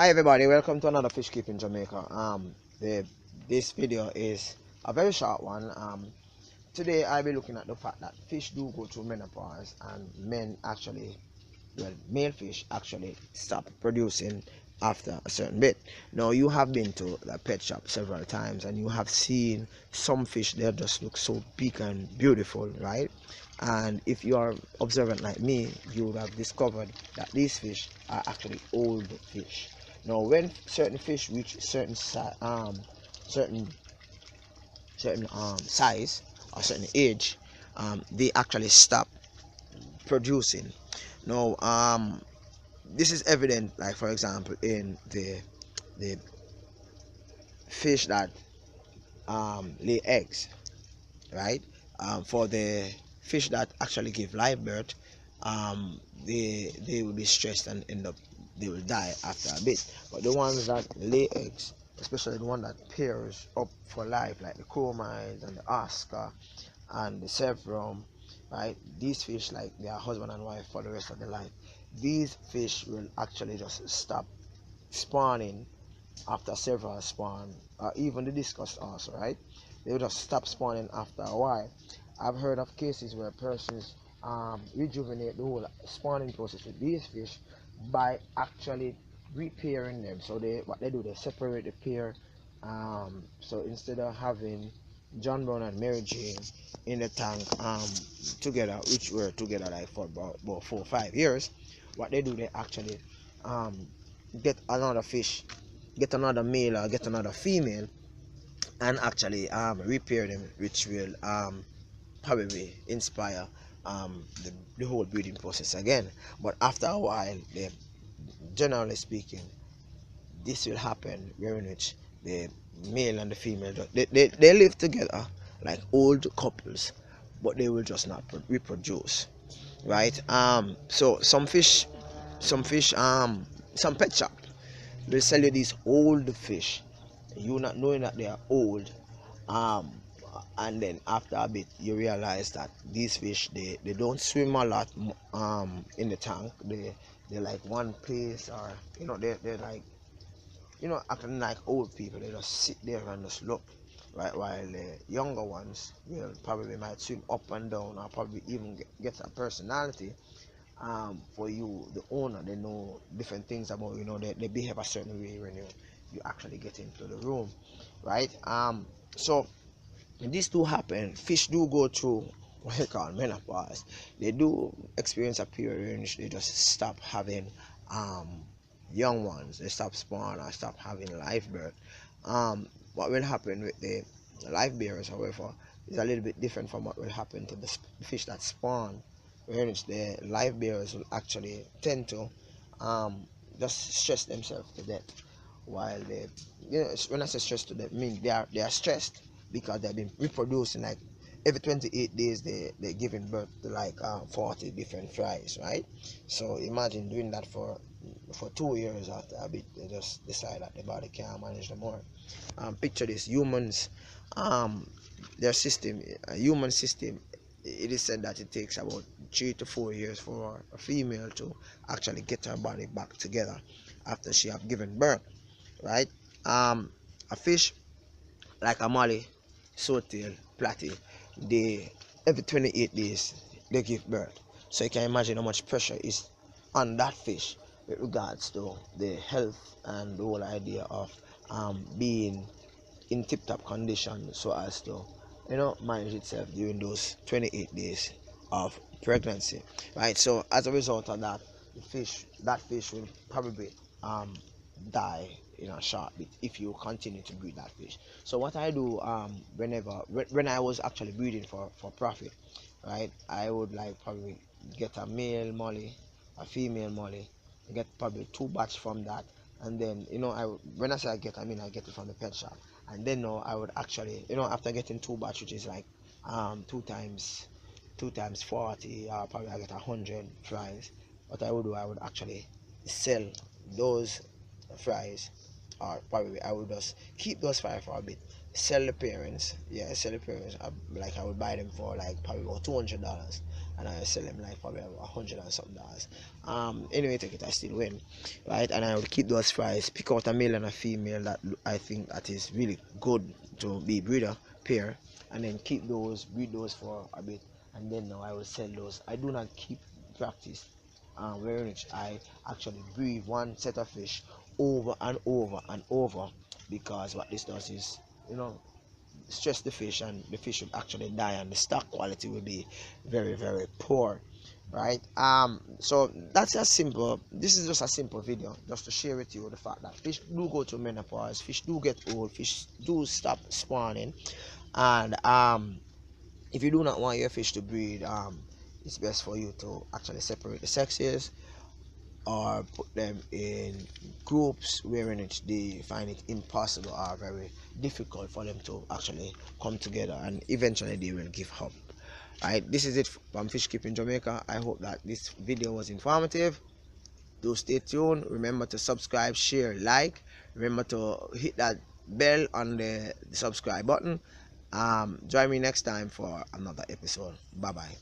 Hi everybody, welcome to another fish keep in Jamaica. This video is a very short one. Today I'll be looking at the fact that fish do go through menopause, and male fish actually stop producing after a certain bit. Now, you have been to the pet shop several times and you have seen some fish that just look so big and beautiful, right? And if you are observant like me, you would have discovered that these fish are actually old fish. Now, when certain fish reach certain size or certain age, they actually stop producing. Now, this is evident, like for example, in the fish that lay eggs, right? For the fish that actually give live birth, they will be stressed and they will die after a bit. But the ones that lay eggs, especially the one that pairs up for life, like the chromides and the Oscar and the Severum, right? These fish, like they are husband and wife for the rest of their life. These fish will actually just stop spawning after several spawn, or even the discus also, right? They will just stop spawning after a while. I've heard of cases where persons rejuvenate the whole spawning process with these fish by actually repairing them. So what they do, they separate the pair. So instead of having John Brown and Mary Jane in the tank together, which were together like for about 4 or 5 years, what they do, they actually get another fish, get another male or get another female, and actually repair them, which will probably inspire the whole breeding process again. But after a while, generally speaking, this will happen in which the male and the female they live together like old couples, but they will just not reproduce, right? So some pet shop, they sell you these old fish, you not knowing that they are old, and then after a bit you realize that these fish, they don't swim a lot in the tank. They're like one place, or they're like, acting like old people. They just sit there and just look, right? While the younger ones will probably might swim up and down, or probably even get a personality. For you, the owner, they know different things about, they behave a certain way when you actually get into the room, right? So these two happen. Fish do go through what they call menopause. They do experience a period in which they just stop having young ones. They stop spawn or stop having live birth. What will happen with the live bearers, however, is a little bit different from what will happen to the fish that spawn, in which the live bearers will actually tend to just stress themselves to death, while when I say stress to death, I mean they are stressed because they've been reproducing like every 28 days. They're giving birth to like 40 different fries, right? So imagine doing that for 2 years. After a bit, they just decide that the body can't manage no more. Picture this: humans, their system, a human system, it is said that it takes about 3 to 4 years for a female to actually get her body back together after she have given birth, right? A fish like a molly, swordtail, platy, they every 28 days they give birth. So you can imagine how much pressure is on that fish with regards to the health and the whole idea of being in tip-top condition, so as to manage itself during those 28 days of pregnancy, right? So as a result of that, that fish will probably die in a short bit if you continue to breed that fish. So what I do, when I was actually breeding for profit, right, I would like probably get a male molly, a female molly, get probably 2 batch from that, and then when I say I get, I mean I get it from the pet shop. And then I would actually, after getting 2 batch, which is like 2 times 40, probably I get 100 fries. What I would do, I would actually sell those fries or probably I would just keep those 5 for a bit, sell the parents. Yeah, sell the parents. Like I would buy them for like probably about $200, and I sell them like probably about 100 and something dollars. Anyway, take it, I still win, right? And I would keep those fries, pick out a male and a female that I think that is really good to be breeder pair, and then keep those, breed those for a bit, and then now I will sell those. I do not keep practice where which I actually breed one set of fish over and over and over, because what this does is, you know, stress the fish, and the fish will actually die, and the stock quality will be very, very poor, right? So that's a simple, this is just a simple video just to share with you the fact that fish do go to menopause, fish do get old, fish do stop spawning, and if you do not want your fish to breed, it's best for you to actually separate the sexes, or put them in groups wherein they find it impossible or very difficult for them to actually come together, and eventually they will give up. Right, this is it from Fish Keeping Jamaica. I hope that this video was informative. Do stay tuned. Remember to subscribe, share, like. Remember to hit that bell on the subscribe button. Join me next time for another episode. Bye bye.